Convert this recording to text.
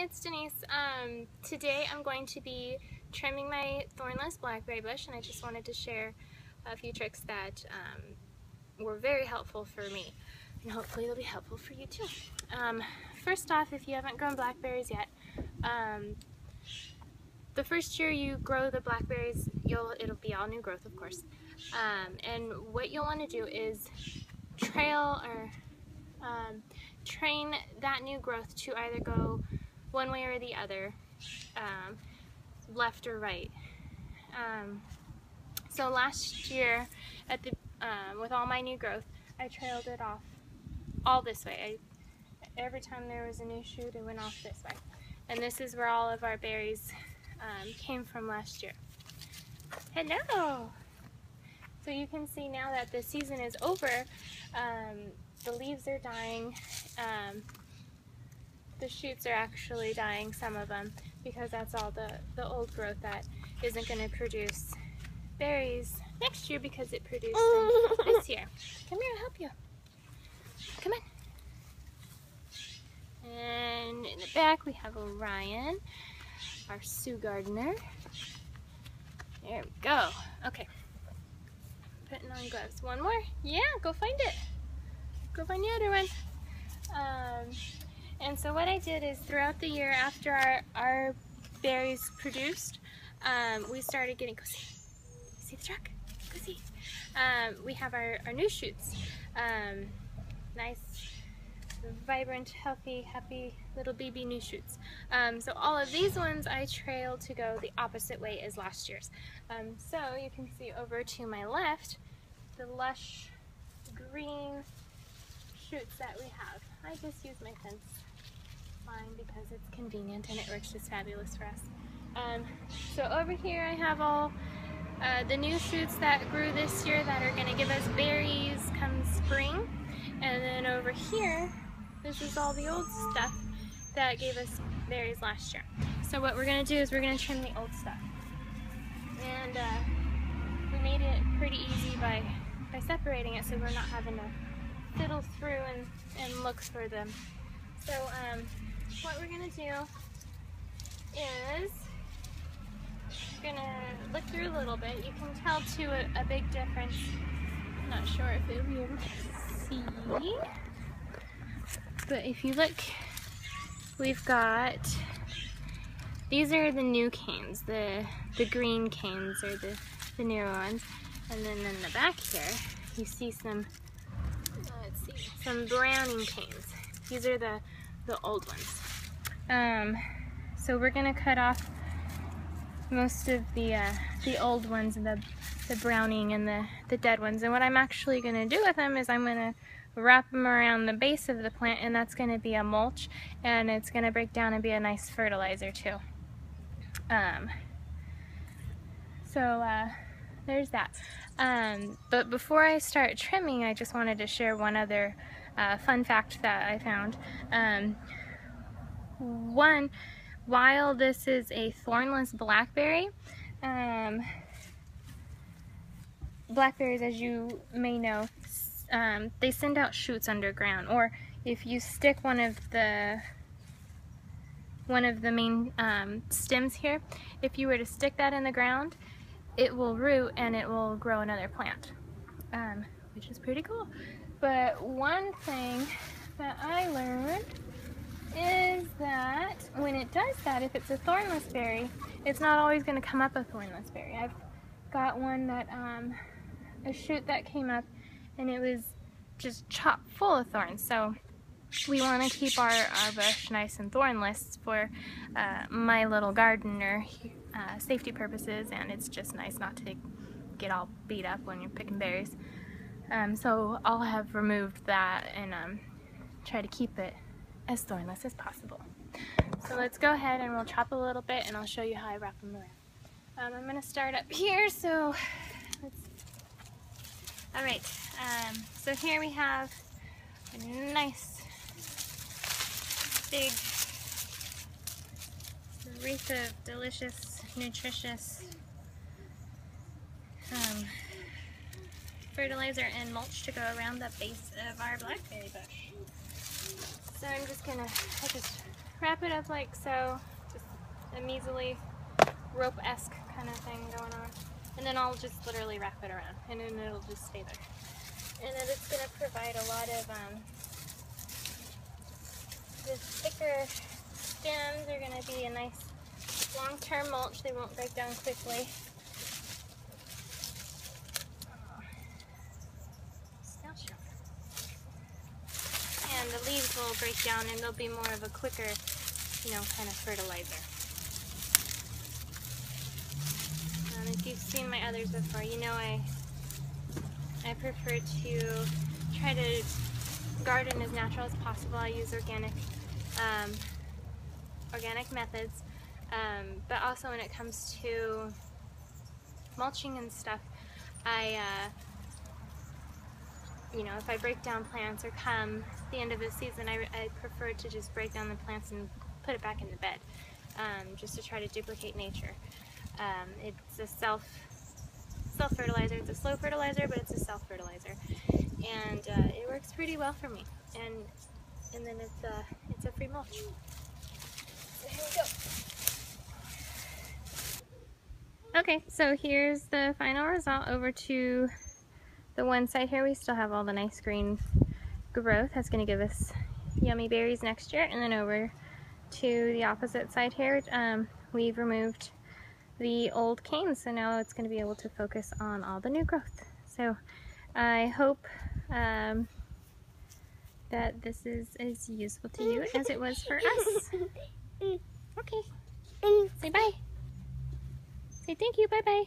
it's Denise. Today I'm going to be trimming my thornless blackberry bush, and I just wanted to share a few tricks that were very helpful for me, and hopefully they'll be helpful for you too. First off, if you haven't grown blackberries yet, the first year you grow the blackberries, it'll be all new growth, of course. And what you'll want to do is train that new growth to either go one way or the other, left or right. So last year, with all my new growth, I trailed it off all this way. Every time there was a new shoot, it went off this way. And this is where all of our berries came from last year. Hello! So you can see now that the season is over, the leaves are dying, the shoots are actually dying, some of them, because that's all the old growth that isn't going to produce berries next year because it produced them this year. Come here, I'll help you. Come on. And in the back we have Orion, our Sioux gardener. There we go. Okay. Putting on gloves. One more? Yeah, go find it. Go find the other one. And so what I did is throughout the year after our berries produced, we started getting, go see the truck? Go see. We have our new shoots. Nice, vibrant, healthy, happy little baby new shoots. So all of these ones I trailed to go the opposite way as last year's. So you can see over to my left the lush green shoots that we have. I just use my fence line because it's convenient and it works just fabulous for us. So over here I have all the new shoots that grew this year that are going to give us berries come spring. And then over here, this is all the old stuff that gave us berries last year. So what we're going to do is we're going to trim the old stuff. And we made it pretty easy by separating it so we're not having to fiddle through and look for them. So what we're going to do is we're going to look through a little bit. You can tell too a big difference. I'm not sure if you'll be able to see, but if you look, we've got, these are the new canes, the green canes are the newer ones, and then in the back here you see some, let's see, some browning canes. These are the old ones. So we're gonna cut off most of the old ones, the browning and the dead ones. And what I'm actually gonna do with them is I'm gonna wrap them around the base of the plant, and that's gonna be a mulch, and it's gonna break down and be a nice fertilizer too. There's that. But before I start trimming, I just wanted to share one other fun fact that I found. One, while this is a thornless blackberry, blackberries, as you may know, they send out shoots underground, or if you stick one of the main stems here, if you were to stick that in the ground, it will root and it will grow another plant, which is pretty cool. But one thing that I learned is that when it does that, if it's a thornless berry, it's not always going to come up a thornless berry. I've got one that, a shoot that came up and it was just chock full of thorns. So we want to keep our bush nice and thornless for my little gardener safety purposes, and it's just nice not to get all beat up when you're picking berries. So I'll have removed that and try to keep it as thornless as possible. So let's go ahead and we'll chop a little bit and I'll show you how I wrap them around. I'm going to start up here, so let's see. Alright, so here we have a nice big wreath of delicious, nutritious fertilizer and mulch to go around the base of our blackberry bush. So I just wrap it up like so, just a measly rope-esque kind of thing going on. And then I'll just literally wrap it around, and then it'll just stay there. And then it's going to provide a lot of, the thicker stems are going to be a nice long-term mulch. They won't break down quickly. And the leaves will break down and they'll be more of a quicker, you know, kind of fertilizer. If you've seen my others before, you know I prefer to try to garden as natural as possible. I use organic methods, but also when it comes to mulching and stuff, you know, if I break down plants or come the end of the season, I prefer to just break down the plants and put it back in the bed, just to try to duplicate nature. It's a self-fertilizer. It's a slow fertilizer, but it's a self-fertilizer, and it works pretty well for me. And then it's a free mulch. So here we go. Okay, so here's the final result. Over to the one side here, we still have all the nice green growth. That's going to give us yummy berries next year. And then over to the opposite side here, we've removed the old canes, so now it's going to be able to focus on all the new growth. So I hope that this is as useful to you as it was for us. Okay, say bye. Say thank you, bye-bye.